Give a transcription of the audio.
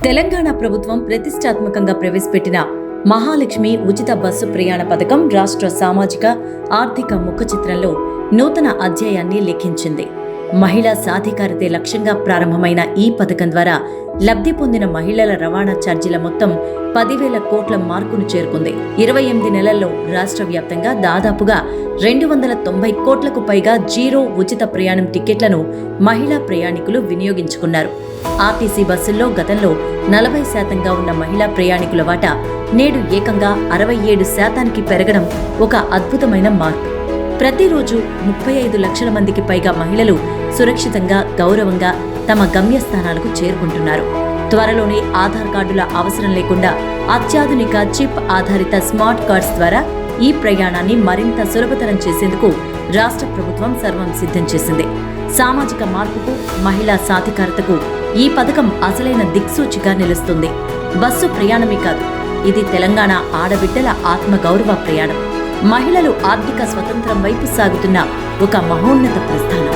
తెలంగాణ ప్రభుత్వం ప్రతిష్టాత్మకంగా ప్రవేశపెట్టిన మహాలక్ష్మి ఉచిత బస్సు ప్రయాణ పథకం రాష్ట్ర సామాజిక ఆర్థిక ముఖచిత్రంలో నూతన అధ్యాయాన్ని లిఖించింది. మహిళా సాధికారతే లక్ష్యంగా ప్రారంభమైన ఈ పథకం ద్వారా లబ్ధి పొందిన మహిళల రవాణా ఛార్జీల మొత్తం 10,000 కోట్ల మార్కును చేరుకుంది. 28 నెలల్లో రాష్ట్ర వ్యాప్తంగా దాదాపుగా 290 కోట్లకు పైగా జీరో ఉచిత ప్రయాణం టికెట్లను మహిళా ప్రయాణికులు వినియోగించుకున్నారు. ఆర్టీసీ బస్సుల్లో గతంలో 40% ఉన్న మహిళా ప్రయాణికుల వాటా నేడు ఏకంగా 67% పెరగడం ఒక అద్భుతమైన మార్పు. ప్రతిరోజు 35 లక్షల మందికి పైగా మహిళలు సురక్షితంగా, గౌరవంగా తమ గమ్యస్థానాలకు చేరుకుంటున్నారు. త్వరలోనే ఆధార్ కార్డుల అవసరం లేకుండా అత్యాధునిక చిప్ ఆధారిత స్మార్ట్ కార్డ్స్ ద్వారా ఈ ప్రయాణాన్ని మరింత సులభతరం చేసేందుకు రాష్ట్ర ప్రభుత్వం సర్వం సిద్ధం చేసింది. సామాజిక మార్పుకు, మహిళా సాధికారతకు ఈ పథకం అసలైన దిక్సూచిగా నిలుస్తుంది. బస్సు ప్రయాణమే కాదు, ఇది తెలంగాణ ఆడబిడ్డల ఆత్మగౌరవ ప్రయాణం. మహిళలు ఆర్థిక స్వతంత్రం వైపు సాగుతున్న ఒక మహోన్నత ప్రస్థానం.